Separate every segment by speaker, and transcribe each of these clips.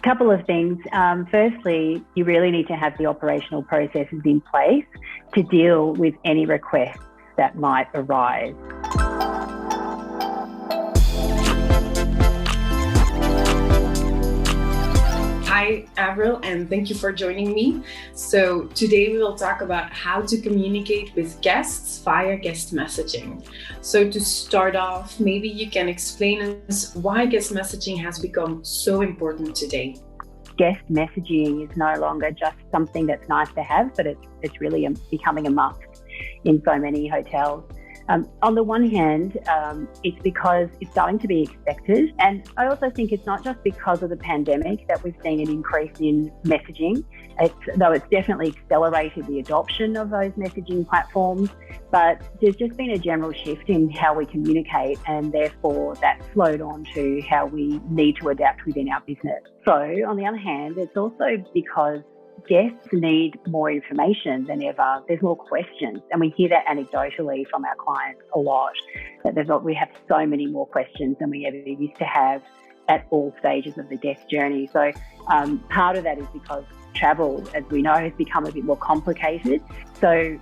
Speaker 1: Couple of things. Firstly, you really need to have the operational processes in place to deal with any requests that might arise.
Speaker 2: Hi, Avril, and thank you for joining me. So today we will talk about how to communicate with guests via guest messaging. So to start off, maybe you can explain us why guest messaging has become so important today.
Speaker 1: Guest messaging is no longer just something that's nice to have, but it's really becoming a must in so many hotels. On the one hand, it's because it's starting to be expected. And I also think it's not just because of the pandemic that we've seen an increase in messaging, though it's definitely accelerated the adoption of those messaging platforms. But there's just been a general shift in how we communicate, and therefore that flowed on to how we need to adapt within our business. So on the other hand, it's also because guests need more information than ever. There's more questions, and we hear that anecdotally from our clients a lot, that we have so many more questions than we ever used to have at all stages of the guest journey. So part of that is because travel, as we know, has become a bit more complicated. So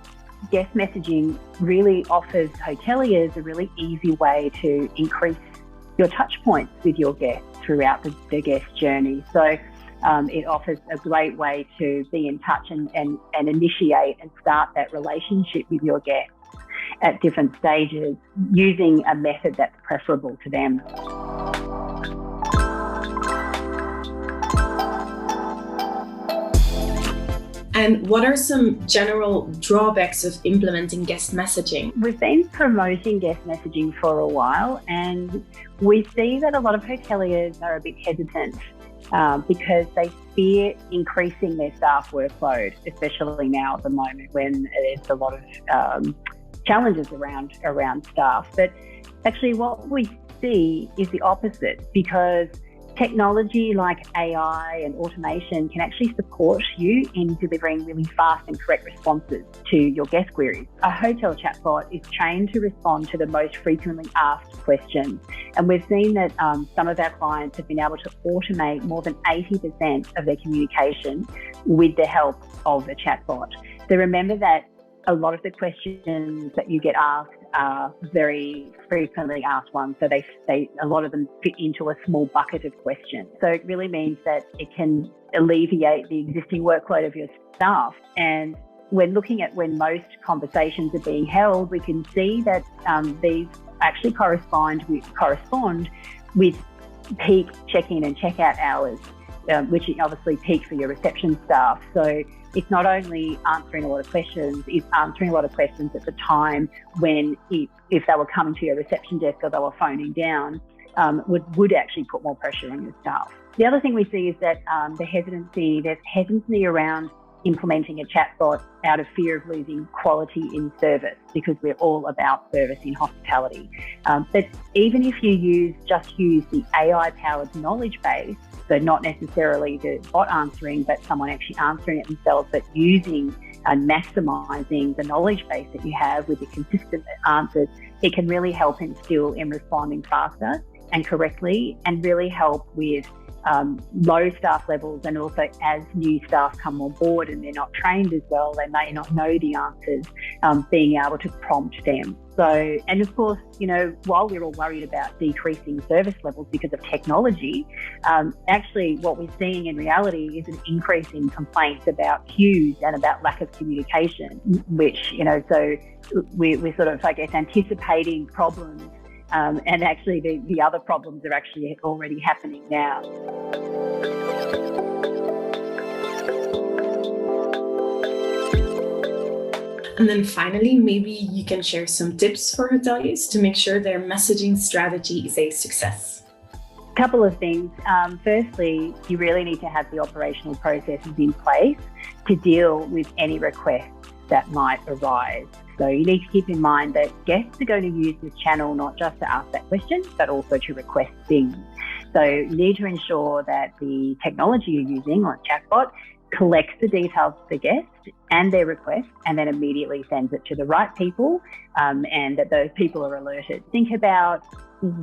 Speaker 1: guest messaging really offers hoteliers a really easy way to increase your touch points with your guests throughout the guest journey. So it offers a great way to be in touch and initiate and start that relationship with your guests at different stages using a method that's preferable to them.
Speaker 2: And what are some general drawbacks of implementing guest messaging?
Speaker 1: We've been promoting guest messaging for a while, and we see that a lot of hoteliers are a bit hesitant because they fear increasing their staff workload, especially now at the moment when there's a lot of challenges around staff. But actually what we see is the opposite, because technology like AI and automation can actually support you in delivering really fast and correct responses to your guest queries. A hotel chatbot is trained to respond to the most frequently asked questions. And we've seen that some of our clients have been able to automate more than 80% of their communication with the help of a chatbot. So remember that a lot of the questions that you get asked are very frequently asked ones. So a lot of them fit into a small bucket of questions. So it really means that it can alleviate the existing workload of your staff. And when looking at when most conversations are being held, we can see that these actually correspond with peak check-in and check-out hours, which obviously peak for your reception staff. So it's not only answering a lot of questions, it's answering a lot of questions at the time when, if they were coming to your reception desk or they were phoning down, would actually put more pressure on your staff. The other thing we see is that there's hesitancy around implementing a chatbot out of fear of losing quality in service, because we're all about service in hospitality. But even if you just use the AI-powered knowledge base, so not necessarily the bot answering, but someone actually answering it themselves, but using and maximising the knowledge base that you have with the consistent answers, it can really help instill in responding faster and correctly, and really help with low staff levels. And also, as new staff come on board and they're not trained as well, they may not know the answers, being able to prompt them. So, and of course, while we're all worried about decreasing service levels because of technology, actually what we're seeing in reality is an increase in complaints about queues and about lack of communication, which, so we're sort of, I guess, anticipating problems. And actually the other problems are actually already happening now.
Speaker 2: And then finally, maybe you can share some tips for hoteliers to make sure their messaging strategy is a success.
Speaker 1: A couple of things. Firstly, you really need to have the operational processes in place to deal with any requests that might arise. So you need to keep in mind that guests are going to use this channel not just to ask that question, but also to request things. So you need to ensure that the technology you're using, like chatbot, collects the details of the guest and their request, and then immediately sends it to the right people, and that those people are alerted. Think about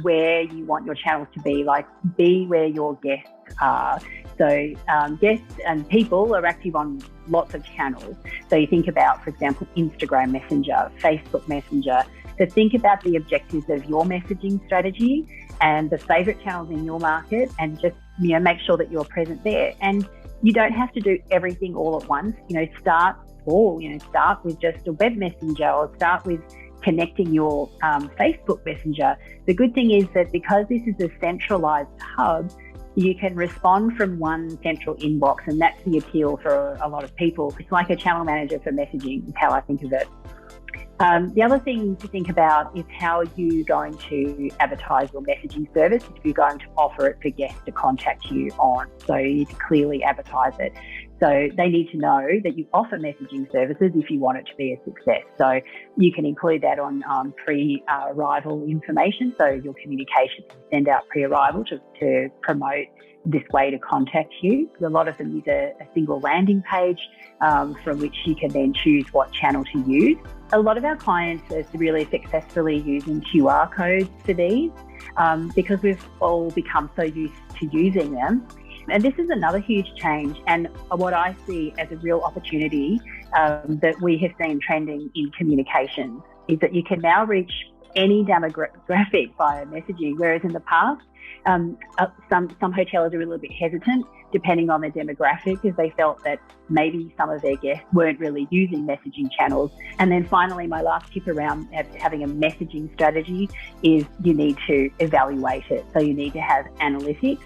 Speaker 1: where you want your channels to be, like be where your guests are. So guests and people are active on lots of channels. So you think about, for example, Instagram Messenger, Facebook Messenger. So think about the objectives of your messaging strategy and the favorite channels in your market, and just, make sure that you're present there. And you don't have to do everything all at once. Start small. Start with just a web messenger, or start with connecting your Facebook Messenger. The good thing is that because this is a centralized hub, you can respond from one central inbox, and that's the appeal for a lot of people. It's like a channel manager for messaging, is how I think of it. The other thing to think about is how you're going to advertise your messaging service if you're going to offer it for guests to contact you on. So you need to clearly advertise it. So they need to know that you offer messaging services if you want it to be a success. So you can include that on pre-arrival information. So your communication, send out pre-arrival to promote this way to contact you. A lot of them use a single landing page from which you can then choose what channel to use. A lot of our clients are really successfully using QR codes for these because we've all become so used to using them. And this is another huge change, and what I see as a real opportunity that we have seen trending in communications is that you can now reach any demographic via messaging, whereas in the past, some hoteliers are a little bit hesitant depending on their demographic, because they felt that maybe some of their guests weren't really using messaging channels. And then finally, my last tip around having a messaging strategy is you need to evaluate it. So you need to have analytics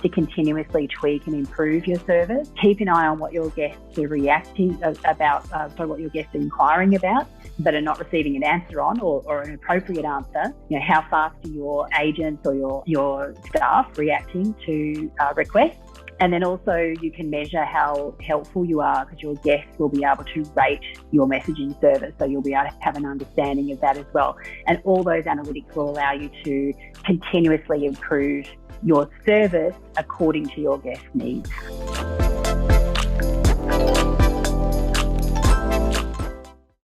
Speaker 1: to continuously tweak and improve your service. Keep an eye on what your guests are reacting about, what your guests are inquiring about, but are not receiving an answer on, or an appropriate answer. How fast are your agents or your staff reacting to requests? And then also you can measure how helpful you are, because your guests will be able to rate your messaging service. So you'll be able to have an understanding of that as well. And all those analytics will allow you to continuously improve your service according to your guest needs.